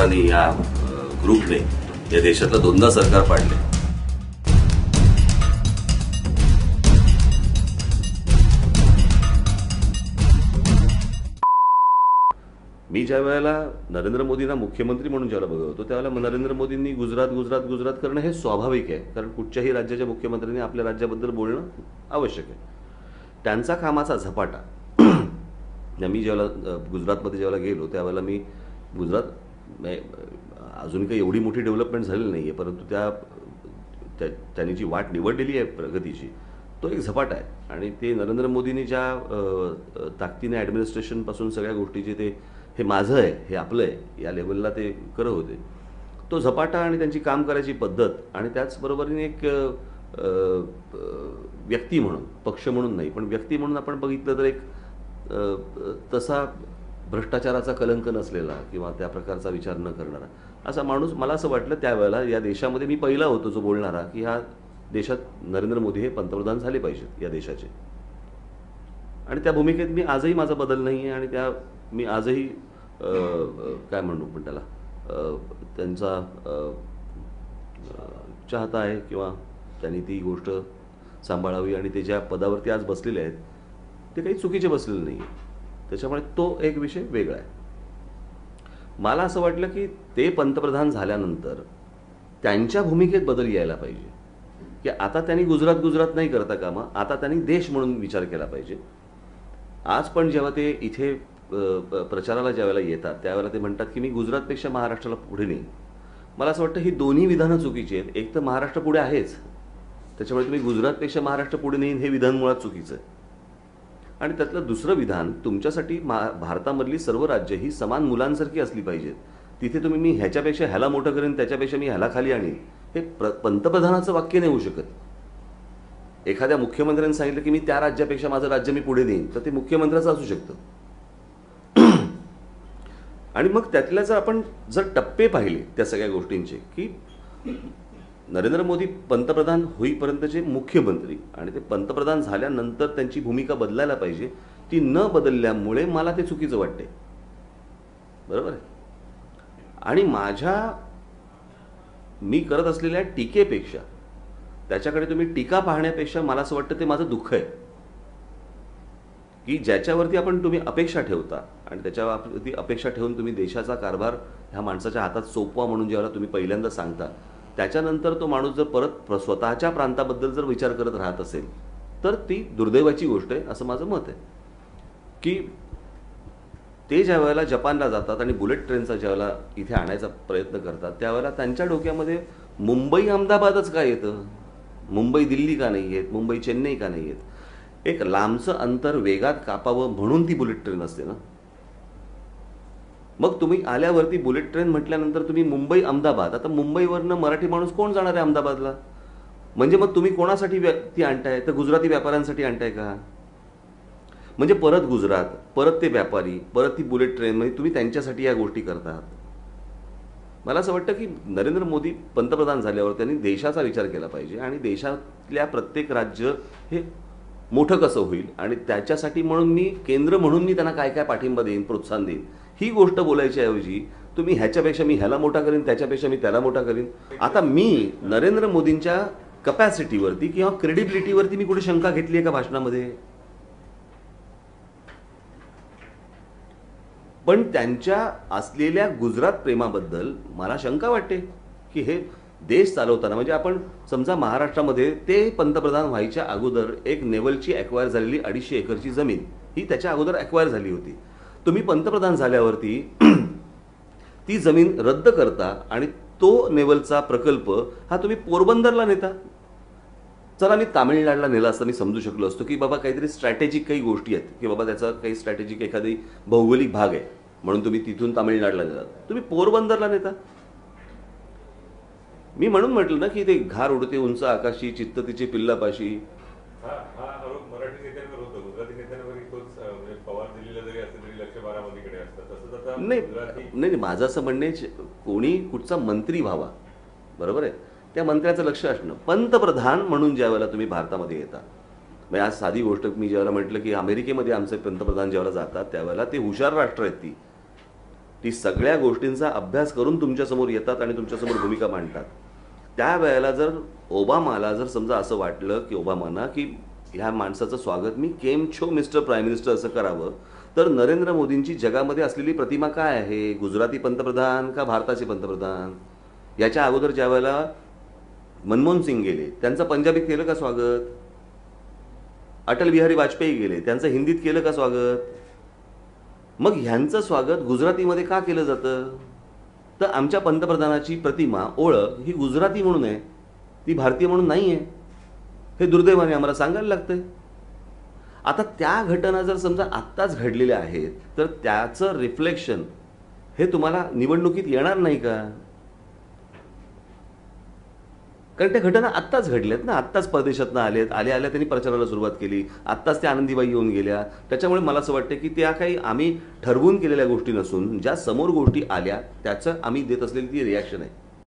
सरकारने या ग्रुपने या देशातलं दोनदा सरकार पाडले. मी ज्या वेळेला नरेंद्र मोदींना मुख्यमंत्री म्हणून ज्यावेळेला बघत होतो त्यावेळेला नरेंद्र मोदींनी गुजरात गुजरात गुजरात करणं हे स्वाभाविक आहे, कारण कुठच्याही राज्याच्या मुख्यमंत्र्यांनी आपल्या राज्याबद्दल बोलणं आवश्यक आहे. त्यांचा कामाचा झपाटा मी ज्यावेळेला गुजरातमध्ये ज्यावेळेला गेलो त्यावेळेला मी गुजरात अजून काही एवढी मोठी डेव्हलपमेंट झालेली नाही आहे, परंतु त्यांनी जी वाट निवडलेली आहे प्रगतीची तो एक झपाटा आहे. आणि ते नरेंद्र मोदींनी ज्या ताकदीने ॲडमिनिस्ट्रेशनपासून सगळ्या गोष्टीचे ते हे माझं आहे हे आपलं आहे या लेवलला ते करत होते, तो झपाटा आणि त्यांची काम करायची पद्धत आणि त्याचबरोबरीने एक व्यक्ती म्हणून, पक्ष म्हणून नाही पण व्यक्ती म्हणून आपण बघितलं तर एक तसा भ्रष्टाचाराचा कलंक नसलेला किंवा त्या प्रकारचा विचार न करणारा असा माणूस मला असं वाटलं त्यावेळेला या देशामध्ये मी पहिला होतो जो बोलणारा की ह्या देशात नरेंद्र मोदी हे पंतप्रधान झाले पाहिजेत या देशाचे. आणि त्या भूमिकेत मी आजही माझा बदल नाही आहे आणि त्या मी आजही काय म्हणू पण त्याला त्यांचा चाहता आहे किंवा त्यांनी ती गोष्ट सांभाळावी आणि ते ज्या पदावरती आज बसलेले आहेत ते काही चुकीचे बसलेले नाही आहे, त्याच्यामुळे तो एक विषय वेगळा आहे. मला असं वाटलं की ते पंतप्रधान झाल्यानंतर त्यांच्या भूमिकेत बदल यायला पाहिजे की आता त्यांनी गुजरात गुजरात नाही करता कामा, आता त्यांनी देश म्हणून विचार केला पाहिजे. आज पण जेव्हा ते इथे प्रचाराला ज्यावेळेला येतात त्यावेळेला ते म्हणतात की मी गुजरातपेक्षा महाराष्ट्राला पुढे नेईन. मला असं वाटतं ही दोन्ही विधानं चुकीची आहेत. एक तर महाराष्ट्र पुढे आहेच, त्याच्यामुळे तुम्ही गुजरातपेक्षा महाराष्ट्र पुढे नेईन हे विधान मुळात चुकीचं आहे. आणि त्यातलं दुसरं विधान तुमच्यासाठी भारतामधली सर्व राज्य ही समान मुलांसारखी असली पाहिजेत. तिथे तुम्ही मी ह्याच्यापेक्षा ह्याला मोठं करेन त्याच्यापेक्षा मी ह्याला खाली आणीन हे पंतप्रधानाचं वाक्य नाही होऊ शकत. एखाद्या मुख्यमंत्र्यांनी सांगितलं की मी त्या राज्यापेक्षा माझं राज्य मी पुढे देईन तर ते मुख्यमंत्र्याचं असू शकतं. आणि मग त्यातल्या जर टप्पे पाहिले त्या सगळ्या गोष्टींचे की नरेंद्र मोदी पंतप्रधान होईपर्यंतचे मुख्यमंत्री आणि ते पंतप्रधान झाल्यानंतर त्यांची भूमिका बदलायला पाहिजे, ती न बदलल्यामुळे मला ते चुकीचं वाटते. बरोबर आहे. आणि मी करत असलेल्या टीकेपेक्षा त्याच्याकडे तुम्ही टीका पाहण्यापेक्षा मला असं वाटतं ते माझं दुःख आहे की ज्याच्यावरती तुम्ही अपेक्षा ठेवता आणि त्याच्यावरती अपेक्षा ठेवून तुम्ही देशाचा कारभार ह्या माणसाच्या हातात सोपवा म्हणून ज्यावेळेला तुम्ही पहिल्यांदा सांगता त्याच्यानंतर तो माणूस जर परत स्वतःच्या प्रांताबद्दल जर विचार करत राहत असेल तर ती दुर्दैवाची गोष्ट आहे असं माझं मत आहे. की ते ज्या वेळेला जपानला जातात आणि बुलेट ट्रेनचा ज्यावेळेला इथे आणायचा प्रयत्न करतात त्यावेळेला त्यांच्या डोक्यामध्ये मुंबई अहमदाबादच का येतं, मुंबई दिल्ली का नाही येत, मुंबई चेन्नई का नाही येत. एक लांबचं अंतर वेगात कापावं म्हणून ती बुलेट ट्रेन असते ना. मग तुम्ही आल्यावरती बुलेट ट्रेन म्हटल्यानंतर तुम्ही मुंबई अहमदाबाद, आता मुंबईवरनं मराठी माणूस कोण जाणार आहे अहमदाबादला, म्हणजे मग तुम्ही कोणासाठी ती आणताय तर गुजराती व्यापाऱ्यांसाठी आणताय का, म्हणजे परत गुजरात परत ते व्यापारी परत ती बुलेट ट्रेन म्हणजे तुम्ही त्यांच्यासाठी या गोष्टी करतात. मला असं वाटतं की नरेंद्र मोदी पंतप्रधान झाल्यावर त्यांनी देशाचा विचार केला पाहिजे आणि देशातल्या प्रत्येक राज्य हे मोठं कसं होईल आणि त्याच्यासाठी म्हणून मी केंद्र म्हणून मी त्यांना काय काय पाठिंबा देईन प्रोत्साहन देईन ही गोष्ट बोलायच्या ऐवजी तुम्ही ह्याच्यापेक्षा मी ह्याला मोठा करीन त्याच्यापेक्षा मी त्याला मोठा करीन. आता मी नरेंद्र मोदींच्या कपॅसिटीवरती किंवा क्रेडिबिलिटीवरती मी कुठे शंका घेतली आहे का भाषणामध्ये, पण त्यांच्या असलेल्या गुजरात प्रेमाबद्दल मला शंका वाटते की हे देश चालवताना म्हणजे आपण समजा महाराष्ट्रामध्ये ते पंतप्रधान व्हायच्या अगोदर एक नेवलची ॲक्वायर झालेली 250 एकरची जमीन ही त्याच्या अगोदर ॲक्वायर झाली होती. तुम्ही पंतप्रधान झाल्यावरती ती जमीन रद्द करता आणि तो नेवलचा प्रकल्प हा तुम्ही पोरबंदरला नेता. चला मी तामिळनाडूला नेला असता मी समजू शकलो असतो की बाबा काहीतरी स्ट्रॅटेजिक काही गोष्टी आहेत की बाबा त्याचा काही स्ट्रॅटेजिक एखादी भौगोलिक भाग आहे म्हणून तुम्ही तिथून तामिळनाडूला नेलात, तुम्ही पोरबंदरला नेता. मी म्हणून म्हटलं ना की ते घार उडते उंच आकाशी चित्त तिचे पिल्लापाशी. नाही माझं असं म्हणणे कोणी कुठचा मंत्री व्हावा बरोबर आहे त्या मंत्र्याचं लक्ष असणं. पंतप्रधान म्हणून ज्या वेळेला तुम्ही भारतामध्ये येता म्हणजे आज साधी गोष्ट मी ज्यावेळेला म्हटलं की अमेरिकेमध्ये आमचे पंतप्रधान ज्यावेळेला जातात त्यावेळेला ते हुशार राष्ट्र आहेत ती ती सगळ्या गोष्टींचा अभ्यास करून तुमच्यासमोर येतात आणि तुमच्यासमोर भूमिका मांडतात. त्यावेळेला जर ओबामाला जर समजा असं वाटलं की ओबामांना की ह्या माणसाचं स्वागत मी केम छो मिस्टर प्राईम मिनिस्टर असं करावं, तर नरेंद्र मोदींची जगामध्ये असलेली प्रतिमा काय आहे? गुजराती पंतप्रधान का भारताचे पंतप्रधान? याच्या अगोदर ज्या वेळेला मनमोहन सिंग गेले, त्यांचं पंजाबीत केलं का स्वागत? अटल बिहारी वाजपेयी गेले, त्यांचं हिंदीत केलं का स्वागत? मग ह्यांचं स्वागत गुजरातीमध्ये का केलं जातं? तर आमच्या पंतप्रधानाची प्रतिमा, ओळख ही गुजराती म्हणून आहे, ती भारतीय म्हणून नाही आहे. हे दुर्दैवाने आम्हाला सांगायला लागतंय. आता त्या घटना जर समजा आत्ताच घडलेल्या आहेत, तर त्याचं रिफ्लेक्शन हे तुम्हाला निवडणुकीत येणार नाही का? कारण त्या घटना आत्ताच घडल्यात ना, आत्ताच परदेशातनं आलेत, आल्या त्यांनी प्रचाराला सुरुवात केली, आत्ताच त्या आनंदीबाई येऊन गेल्या. त्याच्यामुळे मला असं वाटतं की त्या काही आम्ही ठरवून केलेल्या गोष्टी नसून ज्या समोर गोष्टी आल्या त्याचं आम्ही देत असलेली ती रिॲक्शन आहे.